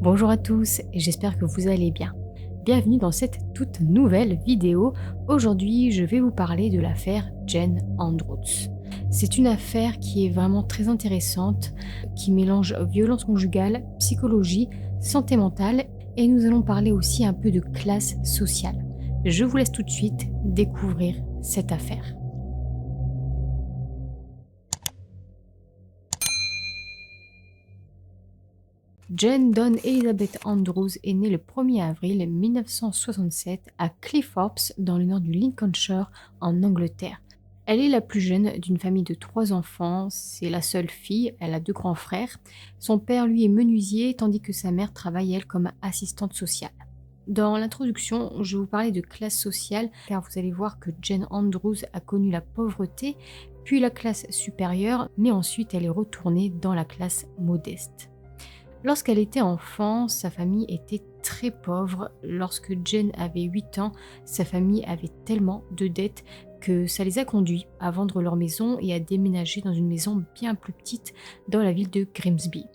Bonjour à tous, et j'espère que vous allez bien. Bienvenue dans cette toute nouvelle vidéo. Aujourd'hui, je vais vous parler de l'affaire Jane Andrews. C'est une affaire qui est vraiment très intéressante, qui mélange violence conjugale, psychologie, santé mentale, et nous allons parler aussi un peu de classe sociale. Je vous laisse tout de suite découvrir cette affaire. Jane Dawn Elizabeth Andrews est née le 1er avril 1967 à Cleethorpes, dans le nord du Lincolnshire, en Angleterre. Elle est la plus jeune d'une famille de 3 enfants, c'est la seule fille, elle a 2 grands frères. Son père, lui, est menuisier, tandis que sa mère travaille, elle, comme assistante sociale. Dans l'introduction, je vais vous parler de classe sociale, car vous allez voir que Jane Andrews a connu la pauvreté, puis la classe supérieure, mais ensuite elle est retournée dans la classe modeste. Lorsqu'elle était enfant, sa famille était très pauvre. Lorsque Jane avait 8 ans, sa famille avait tellement de dettes que ça les a conduits à vendre leur maison et à déménager dans une maison bien plus petite dans la ville de Grimsby.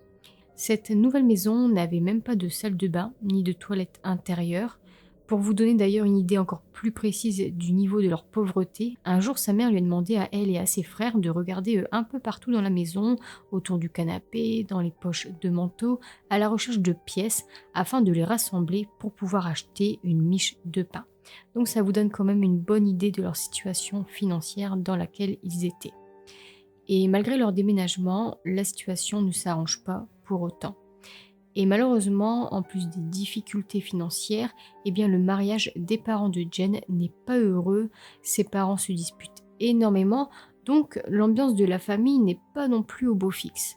Cette nouvelle maison n'avait même pas de salle de bain ni de toilette intérieure. Pour vous donner d'ailleurs une idée encore plus précise du niveau de leur pauvreté, un jour sa mère lui a demandé à elle et à ses frères de regarder un peu partout dans la maison, autour du canapé, dans les poches de manteau, à la recherche de pièces afin de les rassembler pour pouvoir acheter une miche de pain. Donc ça vous donne quand même une bonne idée de leur situation financière dans laquelle ils étaient. Et malgré leur déménagement, la situation ne s'arrange pas pour autant. Et malheureusement, en plus des difficultés financières, eh bien le mariage des parents de Jane n'est pas heureux, ses parents se disputent énormément, donc l'ambiance de la famille n'est pas non plus au beau fixe.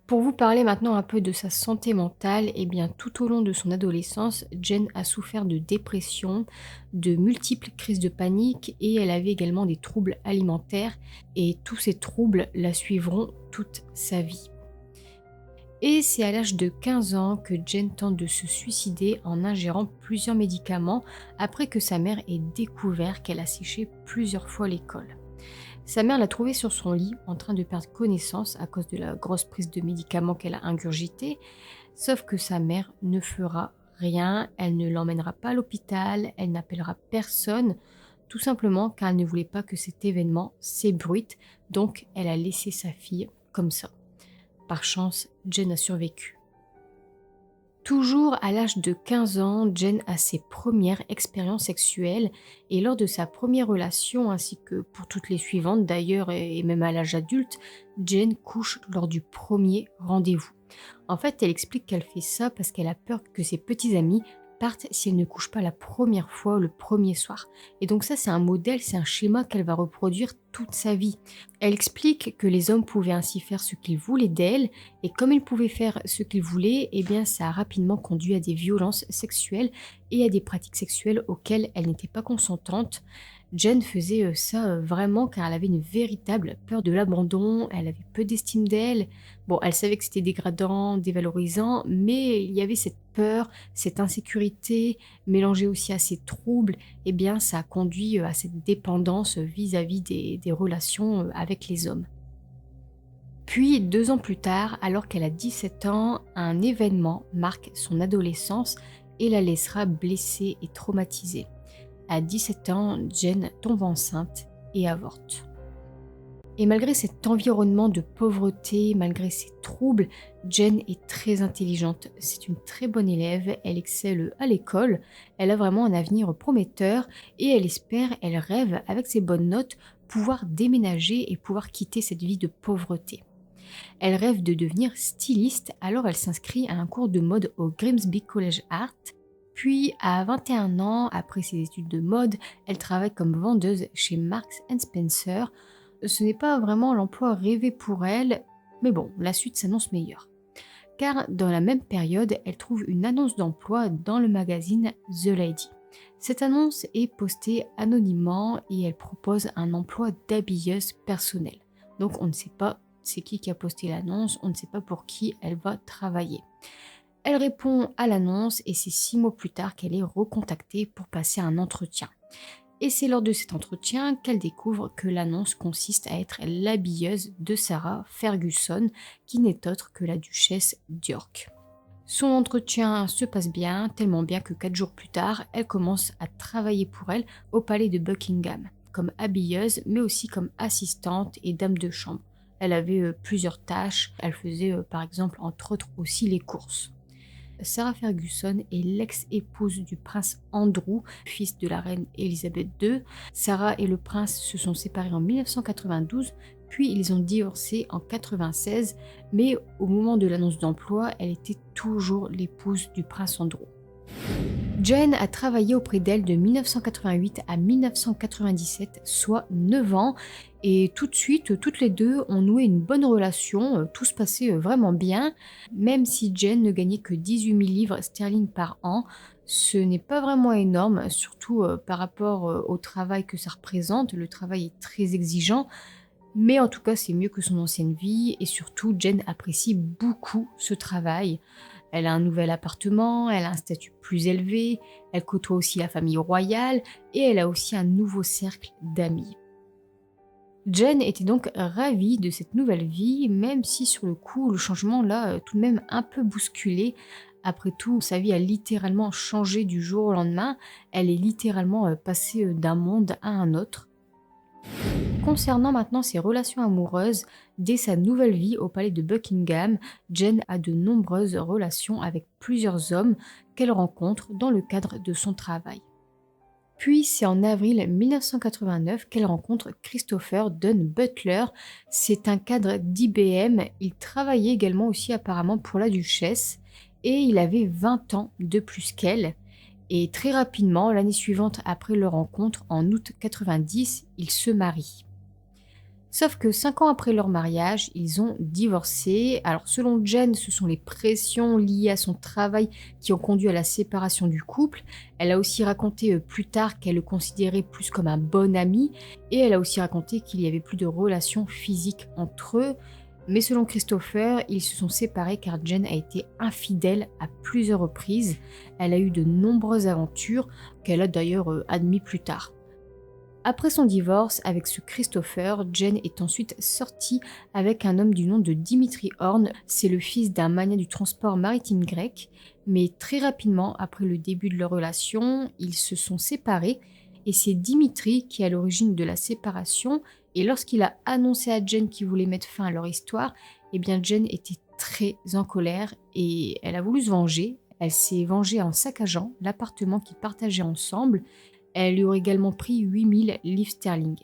Pour vous parler maintenant un peu de sa santé mentale, eh bien tout au long de son adolescence, Jane a souffert de dépression, de multiples crises de panique et elle avait également des troubles alimentaires et tous ces troubles la suivront toute sa vie. Et c'est à l'âge de 15 ans que Jane tente de se suicider en ingérant plusieurs médicaments après que sa mère ait découvert qu'elle a séché plusieurs fois l'école. Sa mère l'a trouvée sur son lit en train de perdre connaissance à cause de la grosse prise de médicaments qu'elle a ingurgitée, sauf que sa mère ne fera rien, elle ne l'emmènera pas à l'hôpital, elle n'appellera personne, tout simplement car elle ne voulait pas que cet événement s'ébruite, donc elle a laissé sa fille comme ça. Par chance, Jane a survécu. Toujours à l'âge de 15 ans, Jane a ses premières expériences sexuelles et lors de sa première relation, ainsi que pour toutes les suivantes d'ailleurs et même à l'âge adulte, Jane couche lors du premier rendez-vous. En fait, elle explique qu'elle fait ça parce qu'elle a peur que ses petits amis partent si elle ne couche pas la première fois le premier soir. Et donc ça, c'est un modèle, c'est un schéma qu'elle va reproduire toute sa vie. Elle explique que les hommes pouvaient ainsi faire ce qu'ils voulaient d'elle, et comme ils pouvaient faire ce qu'ils voulaient, eh bien ça a rapidement conduit à des violences sexuelles et à des pratiques sexuelles auxquelles elle n'était pas consentante. Jane faisait ça vraiment car elle avait une véritable peur de l'abandon, elle avait peu d'estime d'elle. Bon, elle savait que c'était dégradant, dévalorisant, mais il y avait cette peur, cette insécurité, mélangée aussi à ces troubles, eh bien ça a conduit à cette dépendance vis-à-vis des relations avec les hommes. Puis, 2 ans plus tard, alors qu'elle a 17 ans, un événement marque son adolescence et la laissera blessée et traumatisée. À 17 ans, Jane tombe enceinte et avorte. Et malgré cet environnement de pauvreté, malgré ses troubles, Jane est très intelligente. C'est une très bonne élève, elle excelle à l'école, elle a vraiment un avenir prometteur et elle espère, elle rêve avec ses bonnes notes pouvoir déménager et pouvoir quitter cette vie de pauvreté. Elle rêve de devenir styliste, alors elle s'inscrit à un cours de mode au Grimsby College Art. Puis, à 21 ans, après ses études de mode, elle travaille comme vendeuse chez Marks & Spencer. Ce n'est pas vraiment l'emploi rêvé pour elle, mais bon, la suite s'annonce meilleure. Car dans la même période, elle trouve une annonce d'emploi dans le magazine The Lady. Cette annonce est postée anonymement et elle propose un emploi d'habilleuse personnelle. Donc on ne sait pas c'est qui a posté l'annonce, on ne sait pas pour qui elle va travailler. Elle répond à l'annonce et c'est 6 mois plus tard qu'elle est recontactée pour passer un entretien. Et c'est lors de cet entretien qu'elle découvre que l'annonce consiste à être l'habilleuse de Sarah Ferguson, qui n'est autre que la duchesse d'York. Son entretien se passe bien, tellement bien que 4 jours plus tard, elle commence à travailler pour elle au palais de Buckingham, comme habilleuse, mais aussi comme assistante et dame de chambre. Elle avait plusieurs tâches, elle faisait par exemple entre autres aussi les courses. Sarah Ferguson est l'ex-épouse du prince Andrew, fils de la reine Elisabeth II. Sarah et le prince se sont séparés en 1992, puis ils ont divorcé en 1996, mais au moment de l'annonce d'emploi, elle était toujours l'épouse du prince Andrew. Jane a travaillé auprès d'elle de 1988 à 1997, soit 9 ans, et tout de suite, toutes les deux ont noué une bonne relation, tout se passait vraiment bien, même si Jane ne gagnait que 18 000 livres sterling par an. Ce n'est pas vraiment énorme, surtout par rapport au travail que ça représente. Le travail est très exigeant, mais en tout cas, c'est mieux que son ancienne vie, et surtout, Jane apprécie beaucoup ce travail. Elle a un nouvel appartement, elle a un statut plus élevé, elle côtoie aussi la famille royale et elle a aussi un nouveau cercle d'amis. Jane était donc ravie de cette nouvelle vie, même si sur le coup, le changement l'a tout de même un peu bousculée. Après tout, sa vie a littéralement changé du jour au lendemain. Elle est littéralement passée d'un monde à un autre. Concernant maintenant ses relations amoureuses, dès sa nouvelle vie au palais de Buckingham, Jane a de nombreuses relations avec plusieurs hommes qu'elle rencontre dans le cadre de son travail. Puis c'est en avril 1989 qu'elle rencontre Christopher Dunn Butler. C'est un cadre d'IBM, il travaillait également aussi apparemment pour la duchesse et il avait 20 ans de plus qu'elle. Et très rapidement, l'année suivante après leur rencontre, en août 90, ils se marient. Sauf que 5 ans après leur mariage, ils ont divorcé. Alors selon Jane, ce sont les pressions liées à son travail qui ont conduit à la séparation du couple. Elle a aussi raconté plus tard qu'elle le considérait plus comme un bon ami. Et elle a aussi raconté qu'il n'y avait plus de relations physiques entre eux. Mais selon Christopher, ils se sont séparés car Jane a été infidèle à plusieurs reprises. Elle a eu de nombreuses aventures qu'elle a d'ailleurs admis plus tard. Après son divorce avec ce Christopher, Jane est ensuite sortie avec un homme du nom de Dimitri Horn. C'est le fils d'un magnat du transport maritime grec. Mais très rapidement, après le début de leur relation, ils se sont séparés. Et c'est Dimitri qui est à l'origine de la séparation. Et lorsqu'il a annoncé à Jane qu'il voulait mettre fin à leur histoire, eh bien Jane était très en colère et elle a voulu se venger. Elle s'est vengée en saccageant l'appartement qu'ils partageaient ensemble. Elle lui aurait également pris 8000 livres sterling.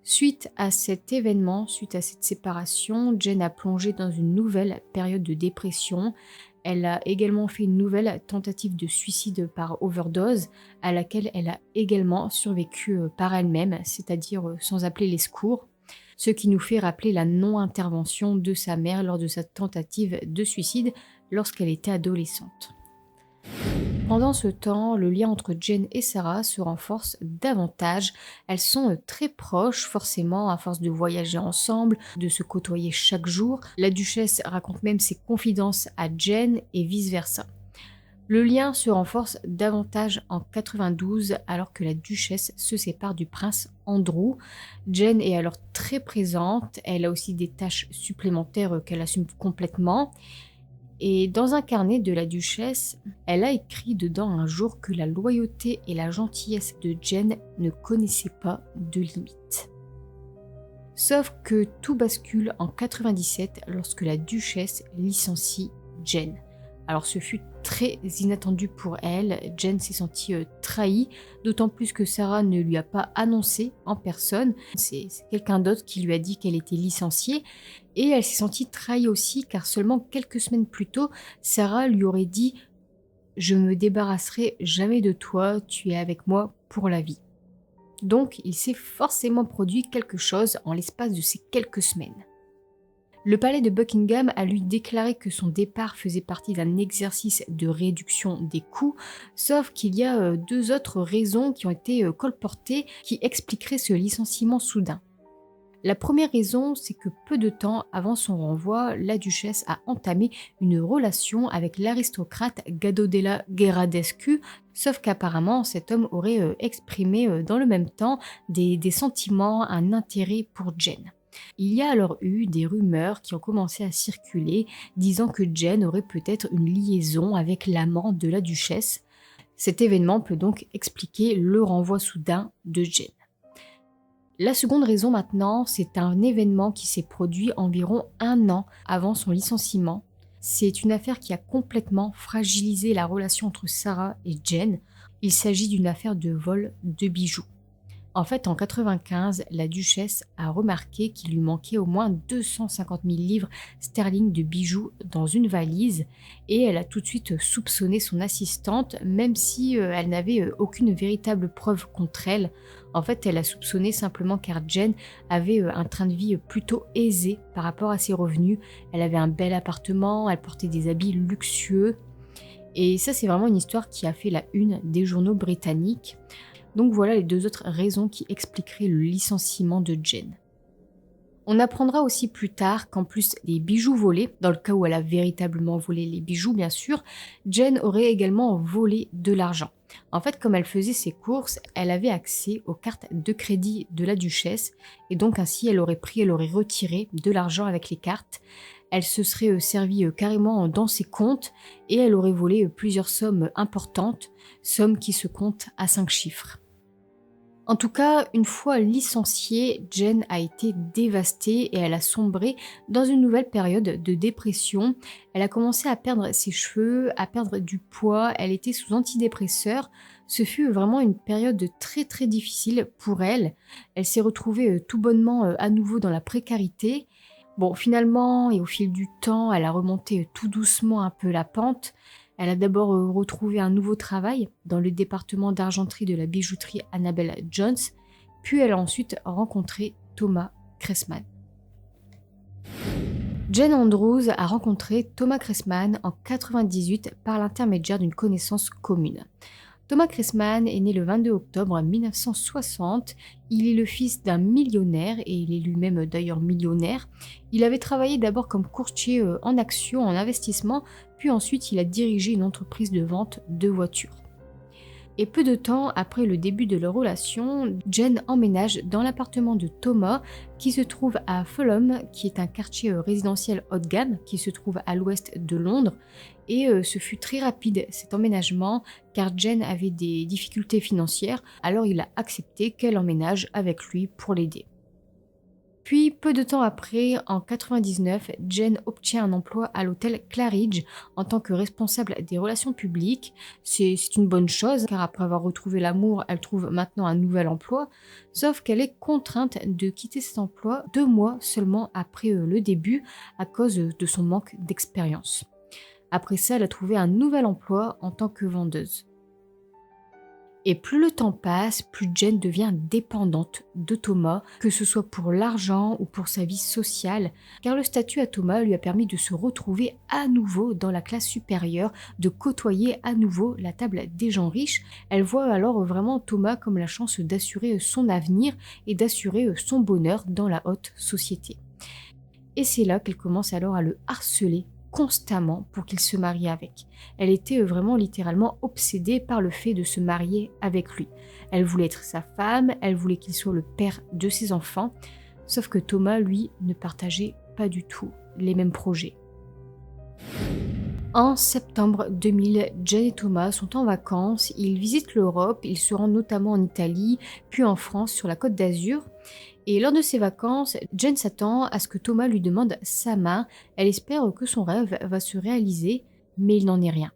Suite à cet événement, suite à cette séparation, Jane a plongé dans une nouvelle période de dépression. Elle a également fait une nouvelle tentative de suicide par overdose à laquelle elle a également survécu par elle-même, c'est-à-dire sans appeler les secours, ce qui nous fait rappeler la non-intervention de sa mère lors de sa tentative de suicide lorsqu'elle était adolescente. Pendant ce temps, le lien entre Jane et Sarah se renforce davantage. Elles sont très proches, forcément, à force de voyager ensemble, de se côtoyer chaque jour. La duchesse raconte même ses confidences à Jane et vice-versa. Le lien se renforce davantage en 92 alors que la duchesse se sépare du prince Andrew. Jane est alors très présente, elle a aussi des tâches supplémentaires qu'elle assume complètement. Et dans un carnet de la duchesse, elle a écrit dedans un jour que la loyauté et la gentillesse de Jane ne connaissaient pas de limite. Sauf que tout bascule en 97 lorsque la duchesse licencie Jane. Alors ce fut très inattendu pour elle, Jane s'est sentie trahie, d'autant plus que Sarah ne lui a pas annoncé en personne, c'est quelqu'un d'autre qui lui a dit qu'elle était licenciée, et elle s'est sentie trahie aussi car seulement quelques semaines plus tôt, Sarah lui aurait dit « Je me débarrasserai jamais de toi, tu es avec moi pour la vie ». Donc il s'est forcément produit quelque chose en l'espace de ces quelques semaines. Le palais de Buckingham a lui déclaré que son départ faisait partie d'un exercice de réduction des coûts, sauf qu'il y a 2 autres raisons qui ont été colportées qui expliqueraient ce licenciement soudain. La première raison, c'est que peu de temps avant son renvoi, la duchesse a entamé une relation avec l'aristocrate Gado della Gherardescu, sauf qu'apparemment cet homme aurait exprimé dans le même temps des sentiments, un intérêt pour Jane. Il y a alors eu des rumeurs qui ont commencé à circuler disant que Jane aurait peut-être une liaison avec l'amant de la duchesse. Cet événement peut donc expliquer le renvoi soudain de Jane. La seconde raison maintenant, c'est un événement qui s'est produit environ 1 an avant son licenciement. C'est une affaire qui a complètement fragilisé la relation entre Sarah et Jane. Il s'agit d'une affaire de vol de bijoux. En fait, en 95, la duchesse a remarqué qu'il lui manquait au moins 250 000 livres sterling de bijoux dans une valise et elle a tout de suite soupçonné son assistante, même si elle n'avait aucune véritable preuve contre elle. En fait, elle a soupçonné simplement car Jane avait un train de vie plutôt aisé par rapport à ses revenus. Elle avait un bel appartement, elle portait des habits luxueux. Et ça, c'est vraiment une histoire qui a fait la une des journaux britanniques. Donc voilà les 2 autres raisons qui expliqueraient le licenciement de Jane. On apprendra aussi plus tard qu'en plus des bijoux volés, dans le cas où elle a véritablement volé les bijoux bien sûr, Jane aurait également volé de l'argent. En fait, comme elle faisait ses courses, elle avait accès aux cartes de crédit de la duchesse et donc ainsi elle aurait retiré de l'argent avec les cartes. Elle se serait servie carrément dans ses comptes et elle aurait volé plusieurs sommes importantes, sommes qui se comptent à 5 chiffres. En tout cas, une fois licenciée, Jane a été dévastée et elle a sombré dans une nouvelle période de dépression. Elle a commencé à perdre ses cheveux, à perdre du poids, elle était sous antidépresseurs. Ce fut vraiment une période très très difficile pour elle. Elle s'est retrouvée tout bonnement à nouveau dans la précarité. Bon, finalement, et au fil du temps, elle a remonté tout doucement un peu la pente. Elle a d'abord retrouvé un nouveau travail dans le département d'argenterie de la bijouterie Annabel Jones, puis elle a ensuite rencontré Thomas Cressman. Jane Andrews a rencontré Thomas Cressman en 1998 par l'intermédiaire d'une connaissance commune. Thomas Cressman est né le 22 octobre 1960. Il est le fils d'un millionnaire et il est lui-même d'ailleurs millionnaire. Il avait travaillé d'abord comme courtier en actions, en investissement, puis ensuite il a dirigé une entreprise de vente de voitures. Et peu de temps après le début de leur relation, Jane emménage dans l'appartement de Thomas qui se trouve à Fulham, qui est un quartier résidentiel haut de gamme qui se trouve à l'ouest de Londres. Et ce fut très rapide cet emménagement car Jane avait des difficultés financières, alors il a accepté qu'elle emménage avec lui pour l'aider. Puis, peu de temps après, en 99, Jane obtient un emploi à l'hôtel Claridge en tant que responsable des relations publiques. C'est une bonne chose, car après avoir retrouvé l'amour, elle trouve maintenant un nouvel emploi. Sauf qu'elle est contrainte de quitter cet emploi 2 mois seulement après le début, à cause de son manque d'expérience. Après ça, elle a trouvé un nouvel emploi en tant que vendeuse. Et plus le temps passe, plus Jane devient dépendante de Thomas, que ce soit pour l'argent ou pour sa vie sociale, car le statut à Thomas lui a permis de se retrouver à nouveau dans la classe supérieure, de côtoyer à nouveau la table des gens riches. Elle voit alors vraiment Thomas comme la chance d'assurer son avenir et d'assurer son bonheur dans la haute société. Et c'est là qu'elle commence alors à le harceler constamment pour qu'il se marie avec. Elle était vraiment littéralement obsédée par le fait de se marier avec lui. Elle voulait être sa femme, elle voulait qu'il soit le père de ses enfants, sauf que Thomas, lui, ne partageait pas du tout les mêmes projets. En septembre 2000, Jane et Thomas sont en vacances, ils visitent l'Europe, ils se rendent notamment en Italie, puis en France sur la Côte d'Azur. Et lors de ces vacances, Jane s'attend à ce que Thomas lui demande sa main. Elle espère que son rêve va se réaliser, mais il n'en est rien.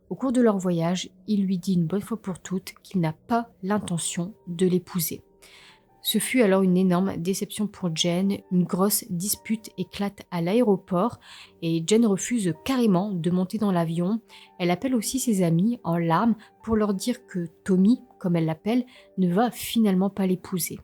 Au cours de leur voyage, il lui dit une bonne fois pour toutes qu'il n'a pas l'intention de l'épouser. Ce fut alors une énorme déception pour Jane, une grosse dispute éclate à l'aéroport et Jane refuse carrément de monter dans l'avion. Elle appelle aussi ses amis en larmes pour leur dire que Tommy, comme elle l'appelle, ne va finalement pas l'épouser.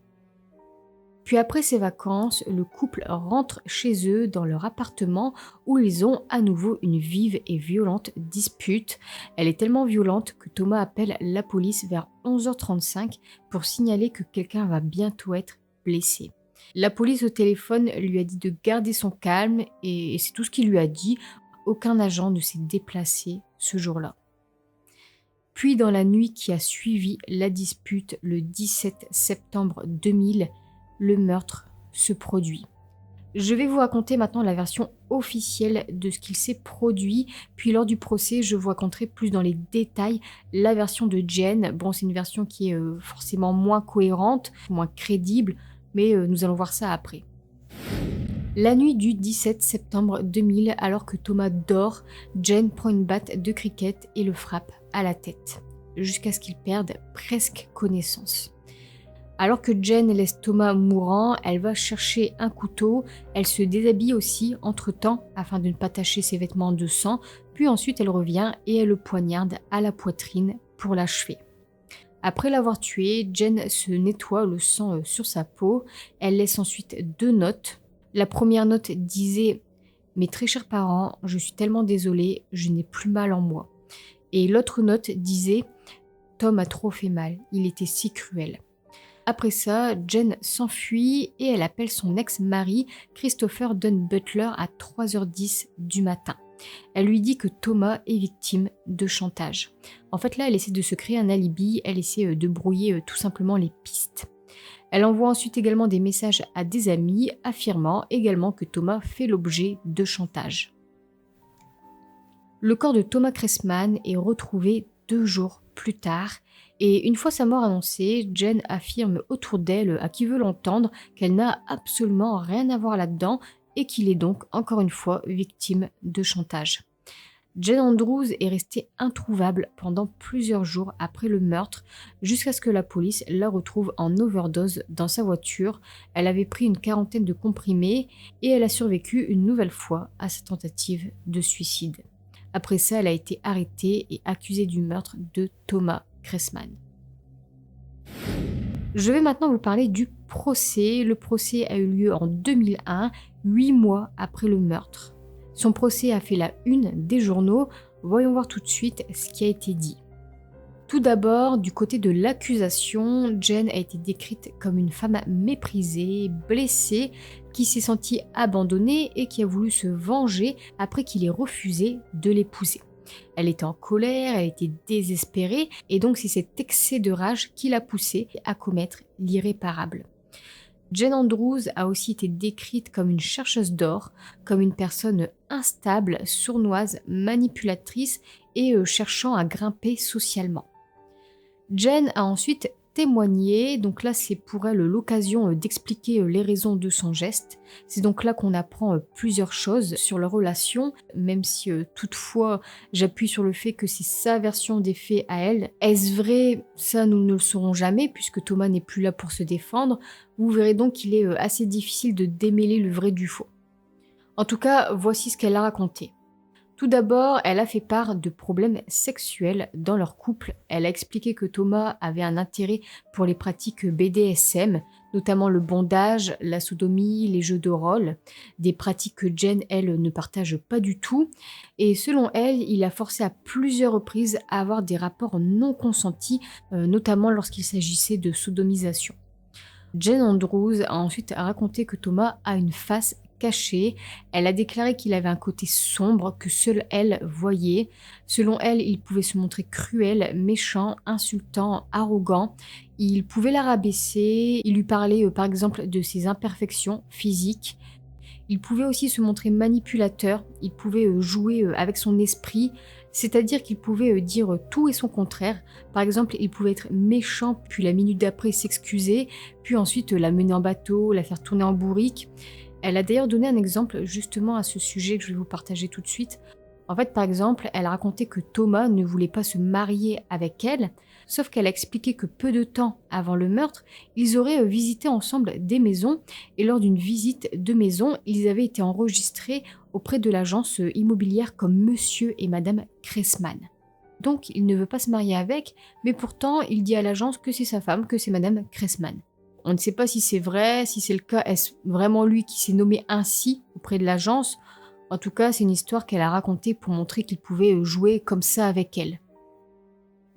Puis après ces vacances, le couple rentre chez eux dans leur appartement où ils ont à nouveau une vive et violente dispute. Elle est tellement violente que Thomas appelle la police vers 11h35 pour signaler que quelqu'un va bientôt être blessé. La police au téléphone lui a dit de garder son calme et c'est tout ce qu'il lui a dit. Aucun agent ne s'est déplacé ce jour-là. Puis dans la nuit qui a suivi la dispute, le 17 septembre 2000, le meurtre se produit. Je vais vous raconter maintenant la version officielle de ce qu'il s'est produit, puis lors du procès, je vous raconterai plus dans les détails la version de Jen. Bon, c'est une version qui est forcément moins cohérente, moins crédible, mais nous allons voir ça après. La nuit du 17 septembre 2000, alors que Thomas dort, Jen prend une batte de cricket et le frappe à la tête, jusqu'à ce qu'il perde presque connaissance. Alors que Jen laisse Thomas mourant, elle va chercher un couteau, elle se déshabille aussi entre-temps afin de ne pas tacher ses vêtements de sang, puis ensuite elle revient et elle le poignarde à la poitrine pour l'achever. Après l'avoir tué, Jen se nettoie le sang sur sa peau, elle laisse ensuite 2 notes. La première note disait « Mes très chers parents, je suis tellement désolée, je n'ai plus mal en moi ». Et l'autre note disait « Tom a trop fait mal, il était si cruel ». Après ça, Jen s'enfuit et elle appelle son ex-mari Christopher Dunn Butler à 3h10 du matin. Elle lui dit que Thomas est victime de chantage. En fait là, elle essaie de se créer un alibi, elle essaie de brouiller tout simplement les pistes. Elle envoie ensuite également des messages à des amis affirmant également que Thomas fait l'objet de chantage. Le corps de Thomas Cressman est retrouvé 2 jours plus tard et une fois sa mort annoncée, Jen affirme autour d'elle, à qui veut l'entendre, qu'elle n'a absolument rien à voir là-dedans et qu'il est donc encore une fois victime de chantage. Jen Andrews est restée introuvable pendant plusieurs jours après le meurtre, jusqu'à ce que la police la retrouve en overdose dans sa voiture. Elle avait pris une 40aine de comprimés et elle a survécu une nouvelle fois à sa tentative de suicide. Après ça, elle a été arrêtée et accusée du meurtre de Thomas Cressman. Je vais maintenant vous parler du procès. Le procès a eu lieu en 2001, 8 mois après le meurtre. Son procès a fait la une des journaux. Voyons voir tout de suite ce qui a été dit. Tout d'abord, du côté de l'accusation, Jen a été décrite comme une femme méprisée, blessée, qui s'est sentie abandonnée et qui a voulu se venger après qu'il ait refusé de l'épouser. Elle était en colère, elle était désespérée, et donc c'est cet excès de rage qui l'a poussée à commettre l'irréparable. Jen Andrews a aussi été décrite comme une chercheuse d'or, comme une personne instable, sournoise, manipulatrice et cherchant à grimper socialement. Jen a ensuite témoigné, donc là c'est pour elle l'occasion d'expliquer les raisons de son geste. C'est donc là qu'on apprend plusieurs choses sur leur relation, même si toutefois j'appuie sur le fait que c'est sa version des faits à elle. Est-ce vrai? Ça nous ne le saurons jamais puisque Thomas n'est plus là pour se défendre. Vous verrez donc qu'il est assez difficile de démêler le vrai du faux. En tout cas, voici ce qu'elle a raconté. Tout d'abord, elle a fait part de problèmes sexuels dans leur couple. Elle a expliqué que Thomas avait un intérêt pour les pratiques BDSM, notamment le bondage, la sodomie, les jeux de rôle, des pratiques que Jen, elle, ne partage pas du tout. Et selon elle, il a forcé à plusieurs reprises à avoir des rapports non consentis, notamment lorsqu'il s'agissait de sodomisation. Jen Andrews a ensuite raconté que Thomas a une face cachée. Elle a déclaré qu'il avait un côté sombre que seule elle voyait. Selon elle, il pouvait se montrer cruel, méchant, insultant, arrogant. Il pouvait la rabaisser, il lui parlait par exemple de ses imperfections physiques. Il pouvait aussi se montrer manipulateur, il pouvait jouer avec son esprit, c'est-à-dire qu'il pouvait dire tout et son contraire. Par exemple, il pouvait être méchant, puis la minute d'après s'excuser, puis ensuite la mener en bateau, la faire tourner en bourrique. Elle a d'ailleurs donné un exemple justement à ce sujet que je vais vous partager tout de suite. En fait, par exemple, elle a raconté que Thomas ne voulait pas se marier avec elle, sauf qu'elle a expliqué que peu de temps avant le meurtre, ils auraient visité ensemble des maisons, et lors d'une visite de maison, ils avaient été enregistrés auprès de l'agence immobilière comme Monsieur et Madame Cressman. Donc, il ne veut pas se marier avec, mais pourtant, il dit à l'agence que c'est sa femme, que c'est Madame Cressman. On ne sait pas si c'est vrai, si c'est le cas, est-ce vraiment lui qui s'est nommé ainsi auprès de l'agence? En tout cas, c'est une histoire qu'elle a racontée pour montrer qu'il pouvait jouer comme ça avec elle.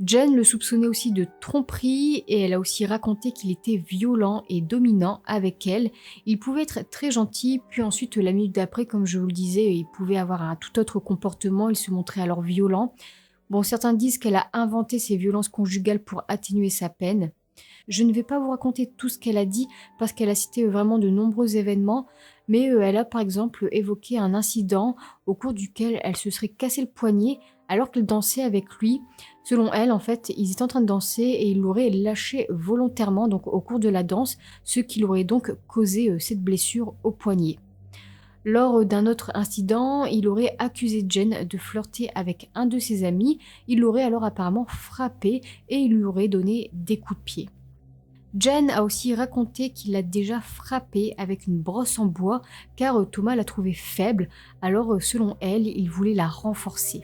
Jen le soupçonnait aussi de tromperie et elle a aussi raconté qu'il était violent et dominant avec elle. Il pouvait être très gentil, puis ensuite la minute d'après, comme je vous le disais, il pouvait avoir un tout autre comportement, il se montrait alors violent. Bon, certains disent qu'elle a inventé ces violences conjugales pour atténuer sa peine. Je ne vais pas vous raconter tout ce qu'elle a dit parce qu'elle a cité vraiment de nombreux événements, mais elle a par exemple évoqué un incident au cours duquel elle se serait cassé le poignet alors qu'elle dansait avec lui. Selon elle, en fait, ils étaient en train de danser et il l'aurait lâché volontairement donc au cours de la danse, ce qui lui aurait donc causé cette blessure au poignet. Lors d'un autre incident, il aurait accusé Jen de flirter avec un de ses amis, il l'aurait alors apparemment frappé et il lui aurait donné des coups de pied. Jen a aussi raconté qu'il l'a déjà frappé avec une brosse en bois car Thomas l'a trouvée faible, alors selon elle, il voulait la renforcer.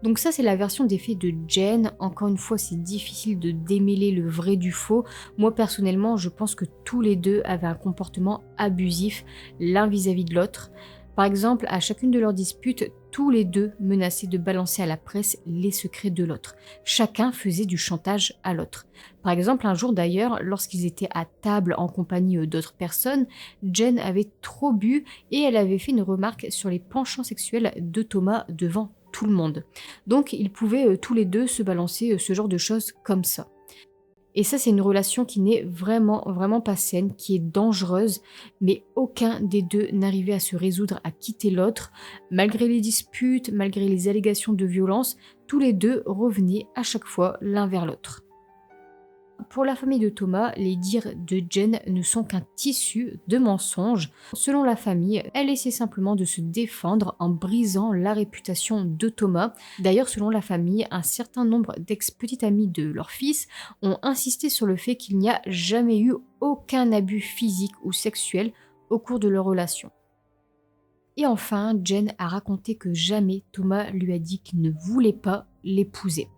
Donc ça, c'est la version des faits de Jen. Encore une fois, c'est difficile de démêler le vrai du faux. Moi, personnellement, je pense que tous les deux avaient un comportement abusif, l'un vis-à-vis de l'autre. Par exemple, à chacune de leurs disputes, tous les deux menaçaient de balancer à la presse les secrets de l'autre. Chacun faisait du chantage à l'autre. Par exemple, un jour d'ailleurs, lorsqu'ils étaient à table en compagnie d'autres personnes, Jen avait trop bu et elle avait fait une remarque sur les penchants sexuels de Thomas devant tout le monde. Donc ils pouvaient tous les deux se balancer ce genre de choses comme ça. Et ça, c'est une relation qui n'est vraiment, vraiment pas saine, qui est dangereuse, mais aucun des deux n'arrivait à se résoudre à quitter l'autre. Malgré les disputes, malgré les allégations de violence, tous les deux revenaient à chaque fois l'un vers l'autre. Pour la famille de Thomas, les dires de Jen ne sont qu'un tissu de mensonges. Selon la famille, elle essaie simplement de se défendre en brisant la réputation de Thomas. D'ailleurs, selon la famille, un certain nombre d'ex-petites amies de leur fils ont insisté sur le fait qu'il n'y a jamais eu aucun abus physique ou sexuel au cours de leur relation. Et enfin, Jen a raconté que jamais Thomas lui a dit qu'il ne voulait pas l'épouser.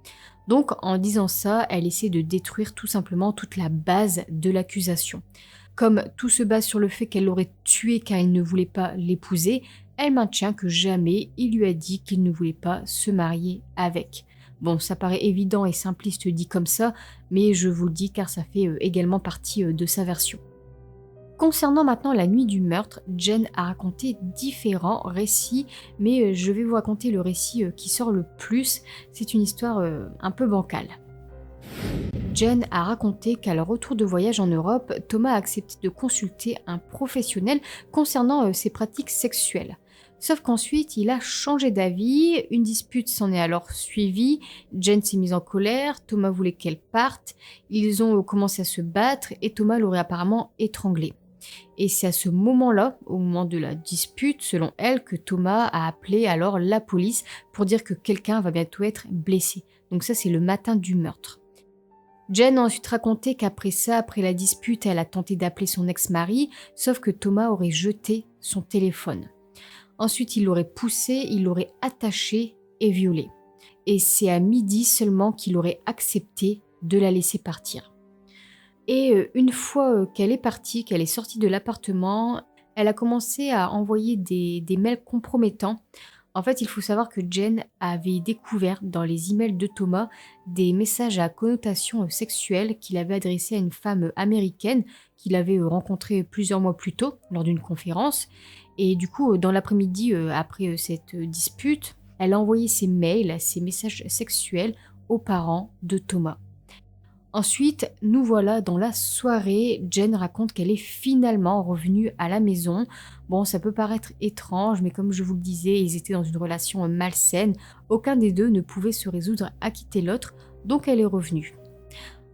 Donc en disant ça, elle essaie de détruire tout simplement toute la base de l'accusation. Comme tout se base sur le fait qu'elle l'aurait tué car il ne voulait pas l'épouser, elle maintient que jamais il lui a dit qu'il ne voulait pas se marier avec. Bon, ça paraît évident et simpliste dit comme ça, mais je vous le dis car ça fait également partie de sa version. Concernant maintenant la nuit du meurtre, Jen a raconté différents récits, mais je vais vous raconter le récit qui sort le plus. C'est une histoire un peu bancale. Jen a raconté qu'à leur retour de voyage en Europe, Thomas a accepté de consulter un professionnel concernant ses pratiques sexuelles. Sauf qu'ensuite, il a changé d'avis, une dispute s'en est alors suivie, Jen s'est mise en colère, Thomas voulait qu'elle parte, ils ont commencé à se battre et Thomas l'aurait apparemment étranglée. Et c'est à ce moment-là, au moment de la dispute, selon elle, que Thomas a appelé alors la police pour dire que quelqu'un va bientôt être blessé. Donc ça, c'est le matin du meurtre. Jen a ensuite raconté qu'après ça, après la dispute, elle a tenté d'appeler son ex-mari, sauf que Thomas aurait jeté son téléphone. Ensuite, il l'aurait poussé, il l'aurait attaché et violé. Et c'est à midi seulement qu'il aurait accepté de la laisser partir. Et une fois qu'elle est partie, qu'elle est sortie de l'appartement, elle a commencé à envoyer des mails compromettants. En fait, il faut savoir que Jen avait découvert dans les emails de Thomas des messages à connotation sexuelle qu'il avait adressés à une femme américaine qu'il avait rencontrée plusieurs mois plus tôt lors d'une conférence. Et du coup, dans l'après-midi, après cette dispute, elle a envoyé ces mails, ces messages sexuels aux parents de Thomas. Ensuite, nous voilà dans la soirée. Jen raconte qu'elle est finalement revenue à la maison. Bon, ça peut paraître étrange, mais comme je vous le disais, ils étaient dans une relation malsaine. Aucun des deux ne pouvait se résoudre à quitter l'autre, donc elle est revenue.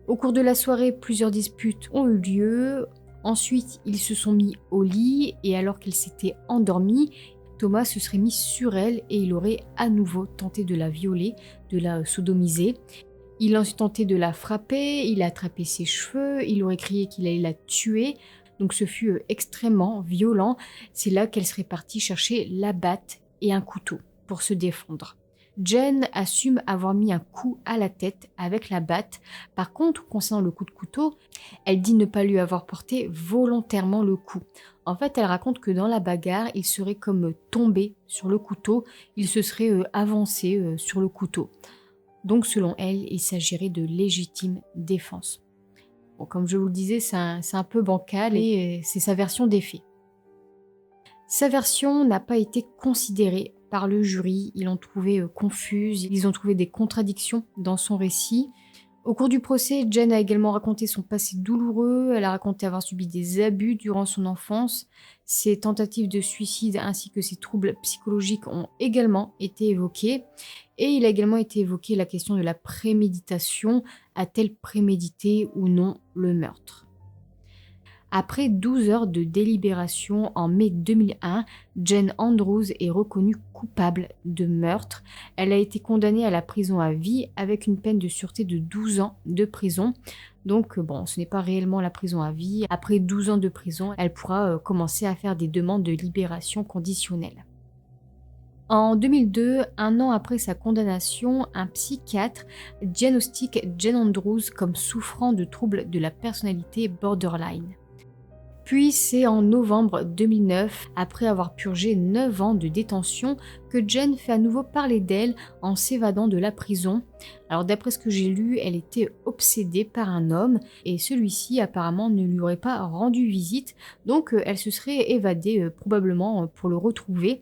Au cours de la soirée, plusieurs disputes ont eu lieu. Ensuite, ils se sont mis au lit et alors qu'elle s'était endormie, Thomas se serait mis sur elle et il aurait à nouveau tenté de la violer, de la sodomiser. Il a ensuite tenté de la frapper, il a attrapé ses cheveux, il aurait crié qu'il allait la tuer. Donc ce fut extrêmement violent. C'est là qu'elle serait partie chercher la batte et un couteau pour se défendre. Jen assume avoir mis un coup à la tête avec la batte. Par contre, concernant le coup de couteau, elle dit ne pas lui avoir porté volontairement le coup. En fait, elle raconte que dans la bagarre, il serait comme tombé sur le couteau, il se serait avancé sur le couteau. Donc selon elle, il s'agirait de légitime défense. Bon, comme je vous le disais, c'est un peu bancal et c'est sa version des faits. Sa version n'a pas été considérée par le jury, ils l'ont trouvée confuse, ils ont trouvé des contradictions dans son récit. Au cours du procès, Jen a également raconté son passé douloureux, elle a raconté avoir subi des abus durant son enfance. Ses tentatives de suicide ainsi que ses troubles psychologiques ont également été évoqués. Et il a également été évoqué la question de la préméditation. A-t-elle prémédité ou non le meurtre? Après 12 heures de délibération en mai 2001, Jane Andrews est reconnue coupable de meurtre. Elle a été condamnée à la prison à vie avec une peine de sûreté de 12 ans de prison. Donc bon, ce n'est pas réellement la prison à vie. Après 12 ans de prison, elle pourra commencer à faire des demandes de libération conditionnelle. En 2002, un an après sa condamnation, un psychiatre diagnostique Jane Andrews comme souffrant de troubles de la personnalité borderline. Puis c'est en novembre 2009, après avoir purgé 9 ans de détention, que Jen fait à nouveau parler d'elle en s'évadant de la prison. Alors d'après ce que j'ai lu, elle était obsédée par un homme et celui-ci apparemment ne lui aurait pas rendu visite, donc elle se serait évadée probablement pour le retrouver.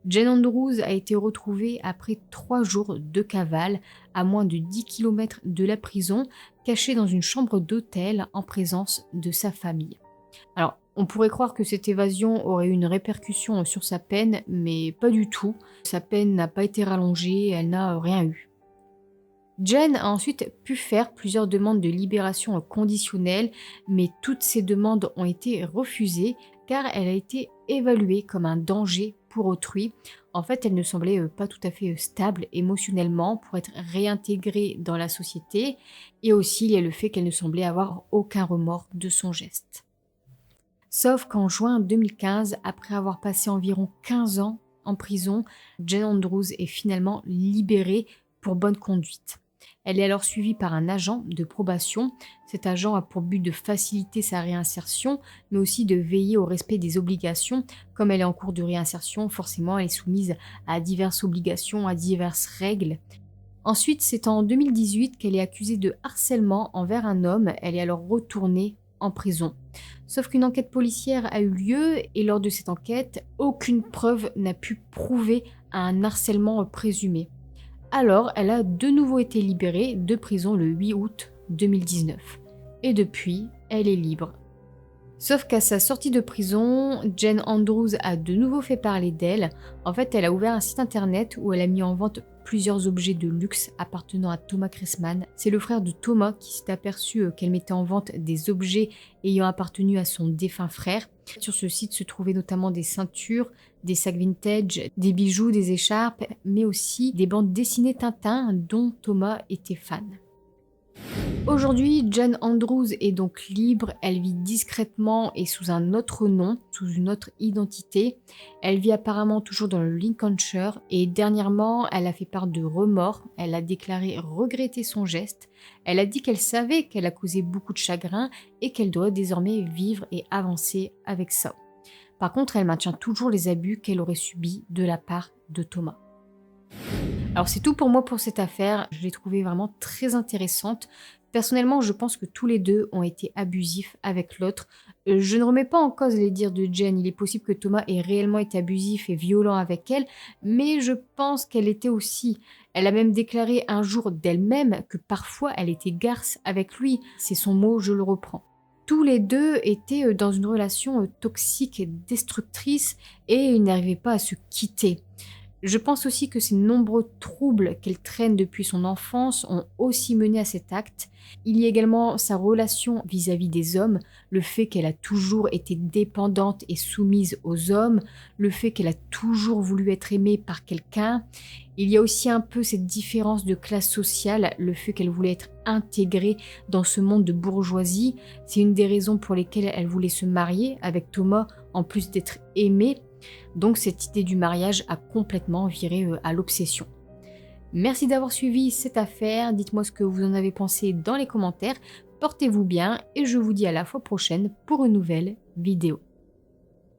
Jane Andrews a été retrouvée après 3 jours de cavale à moins de 10 km de la prison, cachée dans une chambre d'hôtel en présence de sa famille. Alors, on pourrait croire que cette évasion aurait eu une répercussion sur sa peine, mais pas du tout. Sa peine n'a pas été rallongée, elle n'a rien eu. Jane a ensuite pu faire plusieurs demandes de libération conditionnelle, mais toutes ces demandes ont été refusées car elle a été évaluée comme un danger pour autrui. En fait, elle ne semblait pas tout à fait stable émotionnellement pour être réintégrée dans la société, et aussi il y a le fait qu'elle ne semblait avoir aucun remords de son geste. Sauf qu'en juin 2015, après avoir passé environ 15 ans en prison, Jane Andrews est finalement libérée pour bonne conduite. Elle est alors suivie par un agent de probation. Cet agent a pour but de faciliter sa réinsertion, mais aussi de veiller au respect des obligations. Comme elle est en cours de réinsertion, forcément elle est soumise à diverses obligations, à diverses règles. Ensuite, c'est en 2018 qu'elle est accusée de harcèlement envers un homme. Elle est alors retournée en prison. Sauf qu'une enquête policière a eu lieu et lors de cette enquête, aucune preuve n'a pu prouver un harcèlement présumé. Alors, elle a de nouveau été libérée de prison le 8 août 2019. Et depuis, elle est libre. Sauf qu'à sa sortie de prison, Jane Andrews a de nouveau fait parler d'elle. En fait, elle a ouvert un site internet où elle a mis en vente plusieurs objets de luxe appartenant à Thomas Cressman. C'est le frère de Thomas qui s'est aperçu qu'elle mettait en vente des objets ayant appartenu à son défunt frère. Sur ce site se trouvaient notamment des ceintures, des sacs vintage, des bijoux, des écharpes, mais aussi des bandes dessinées Tintin dont Thomas était fan. Aujourd'hui, Jane Andrews est donc libre, elle vit discrètement et sous un autre nom, sous une autre identité. Elle vit apparemment toujours dans le Lincolnshire et dernièrement, elle a fait part de remords, elle a déclaré regretter son geste. Elle a dit qu'elle savait qu'elle a causé beaucoup de chagrin et qu'elle doit désormais vivre et avancer avec ça. Par contre, elle maintient toujours les abus qu'elle aurait subis de la part de Thomas. Alors c'est tout pour moi pour cette affaire, je l'ai trouvée vraiment très intéressante. Personnellement, je pense que tous les deux ont été abusifs avec l'autre. Je ne remets pas en cause les dires de Jen, il est possible que Thomas ait réellement été abusif et violent avec elle, mais je pense qu'elle était aussi. Elle a même déclaré un jour d'elle-même que parfois elle était garce avec lui. C'est son mot, je le reprends. Tous les deux étaient dans une relation toxique et destructrice et ils n'arrivaient pas à se quitter. Je pense aussi que ces nombreux troubles qu'elle traîne depuis son enfance ont aussi mené à cet acte. Il y a également sa relation vis-à-vis des hommes, le fait qu'elle a toujours été dépendante et soumise aux hommes, le fait qu'elle a toujours voulu être aimée par quelqu'un. Il y a aussi un peu cette différence de classe sociale, le fait qu'elle voulait être intégrée dans ce monde de bourgeoisie. C'est une des raisons pour lesquelles elle voulait se marier avec Thomas, en plus d'être aimée. Donc cette idée du mariage a complètement viré à l'obsession. Merci d'avoir suivi cette affaire, dites-moi ce que vous en avez pensé dans les commentaires, portez-vous bien et je vous dis à la fois prochaine pour une nouvelle vidéo.